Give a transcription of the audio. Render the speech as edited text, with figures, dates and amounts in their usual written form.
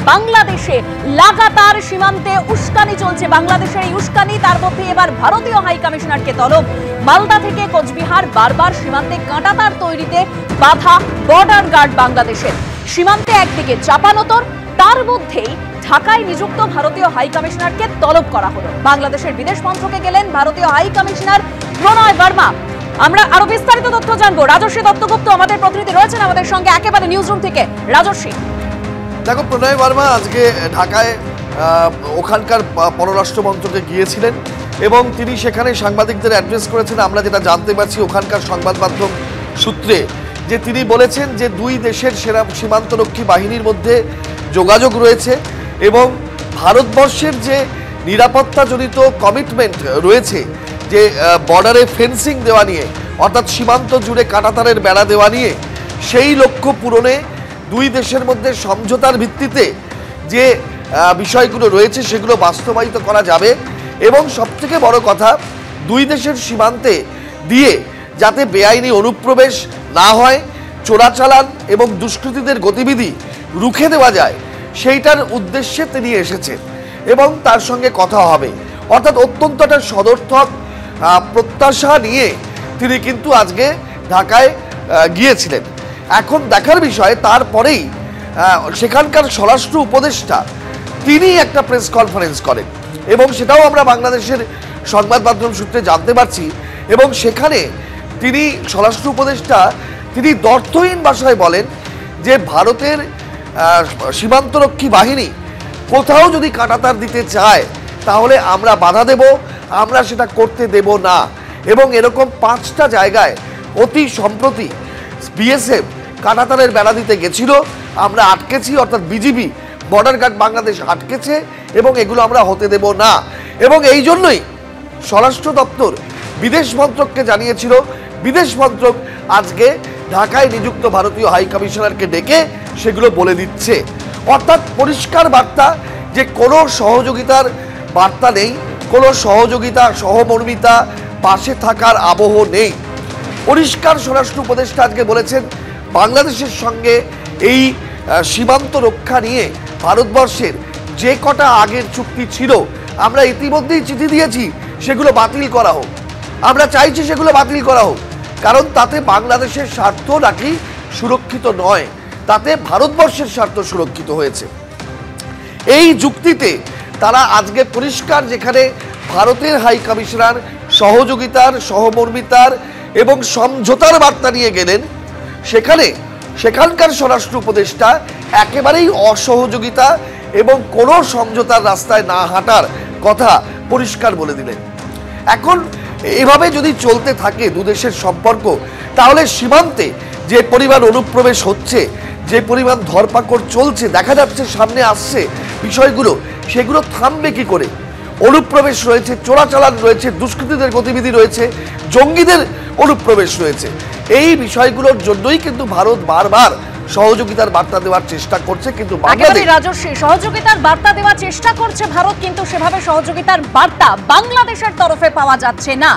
বাংলাদেশে লাগাতার সীমান্তে উস্কানি চলছে। বাংলাদেশের এই উস্কানি, তার মধ্যে এবার ভারতীয় হাই কমিশনারকে তলব। মালদা থেকে কোচবিহার বারবার সীমান্তে কাঁটাতার তৈরিতে বাধা বর্ডার গার্ড বাংলাদেশের। সীমান্তে একদিকে চাপানোতর, তার মধ্যেই ঢাকায় নিযুক্ত ভারতীয় হাই কমিশনারকে তলব করা হলো। বাংলাদেশের বিদেশ মন্ত্রকে গেলেন ভারতীয় হাই কমিশনার প্রণয় বর্মা। আমরা আরো বিস্তারিত তথ্য জানবো। রাজস্বী দত্তগুপ্ত আমাদের প্রতিনিধি রয়েছেন আমাদের সঙ্গে একেবারে নিউজ রুম থেকে। রাজস্বী, দেখো, প্রণয় বর্মা আজকে ঢাকায় ওখানকার পররাষ্ট্র মন্ত্রকে গিয়েছিলেন এবং তিনি সেখানে সাংবাদিকদের অ্যাড্রেস করেছেন। আমরা যেটা জানতে পারছি ওখানকার সংবাদ মাধ্যম সূত্রে, যে তিনি বলেছেন যে দুই দেশের সীমান্তরক্ষী বাহিনীর মধ্যে যোগাযোগ রয়েছে এবং ভারতবর্ষের যে নিরাপত্তাজনিত কমিটমেন্ট রয়েছে, যে বর্ডারে ফেন্সিং দেওয়া নিয়ে, অর্থাৎ সীমান্ত জুড়ে কাঁটাতারের বেড়া দেওয়া নিয়ে, সেই লক্ষ্য পূরণে দুই দেশের মধ্যে সমঝোতার ভিত্তিতে যে বিষয়গুলো রয়েছে সেগুলো বাস্তবায়িত করা যাবে। এবং সবথেকে বড় কথা, দুই দেশের সীমান্তে দিয়ে যাতে বেআইনি অনুপ্রবেশ না হয়, চোরাচালান এবং দুষ্কৃতীদের গতিবিধি রুখে দেওয়া যায়, সেইটার উদ্দেশ্যে তিনি এসেছেন এবং তার সঙ্গে কথা হবে। অর্থাৎ অত্যন্ত একটা সদর্থক প্রত্যাশা নিয়ে তিনি কিন্তু আজকে ঢাকায় গিয়েছিলেন। এখন দেখার বিষয়, তারপরেই সেখানকার স্বরাষ্ট্র উপদেষ্টা তিনি একটা প্রেস কনফারেন্স করেন এবং সেটাও আমরা বাংলাদেশের সংবাদ মাধ্যম সূত্রে জানতে পারছি। এবং সেখানে তিনি স্বরাষ্ট্র উপদেষ্টা তিনি দ্ব্যর্থহীন ভাষায় বলেন যে ভারতের সীমান্তরক্ষী বাহিনী কোথাও যদি কাঁটাতার দিতে চায় তাহলে আমরা বাধা দেব, আমরা সেটা করতে দেব না। এবং এরকম 5টা জায়গায় অতি সম্প্রতি বিএসএফ কাঁটাতারের বেড়া দিতে গেছিল, আমরা আটকেছি, অর্থাৎ বিজিবি বর্ডার গার্ড বাংলাদেশ আটকেছে এবং এগুলো আমরা হতে দেব না। এবং এই জন্যই স্বরাষ্ট্র দপ্তর বিদেশ মন্ত্রককে জানিয়েছিল। বিদেশ মন্ত্রক আজকে ঢাকায় নিযুক্ত ভারতীয় হাই কমিশনারকে ডেকে সেগুলো বলে দিচ্ছে। অর্থাৎ পরিষ্কার বার্তা যে কোনো সহযোগিতার বার্তা নেই, কোনো সহযোগিতা, সহমর্মিতা, পাশে থাকার আবহ নেই। পরিষ্কার স্বরাষ্ট্র উপদেষ্টা আজকে বলেছেন বাংলাদেশের সঙ্গে এই সীমান্ত রক্ষা নিয়ে ভারতবর্ষের যে কটা আগের চুক্তি ছিল আমরা ইতিমধ্যেই চিঠি দিয়েছি, সেগুলো বাতিল করা হোক। আমরা চাইছি সেগুলো বাতিল করা হোক, কারণ তাতে বাংলাদেশের স্বার্থ নাকি সুরক্ষিত নয়, তাতে ভারতবর্ষের স্বার্থ সুরক্ষিত হয়েছে। এই যুক্তিতে তারা আজকে পরিষ্কার, যেখানে ভারতের হাই কমিশনার সহযোগিতার, সহমর্মিতার এবং সমঝোতার বার্তা নিয়ে গেলেন, সেখানকার স্বরাষ্ট্র উপদেষ্টা একেবারেই অসহযোগিতা এবং কোনো সমঝোতার রাস্তায় না হাঁটার কথা পরিষ্কার বলে দিলেন। এখন এভাবে যদি চলতে থাকে দুদেশের সম্পর্ক, তাহলে সীমান্তে যে পরিমাণ অনুপ্রবেশ হচ্ছে, যে পরিমাণ ধরপাকড় চলছে, দেখা যাচ্ছে সামনে আসছে বিষয়গুলো, সেগুলো থামবে কি করে? অনুপ্রবেশ রয়েছে, চোরাচালান রয়েছে, দুষ্কৃতীদের গতিবিধি রয়েছে, জঙ্গিদের অনুপ্রবেশ রয়েছে। এই বিষয়গুলোর জন্যই কিন্তু ভারত বারবার সহযোগিতার বার্তা দেওয়ার চেষ্টা করছে। কিন্তু রাজস্বী, সহযোগিতার বার্তা দেওয়ার চেষ্টা করছে ভারত, কিন্তু সেভাবে সহযোগিতার বার্তা বাংলাদেশের তরফে পাওয়া যাচ্ছে না।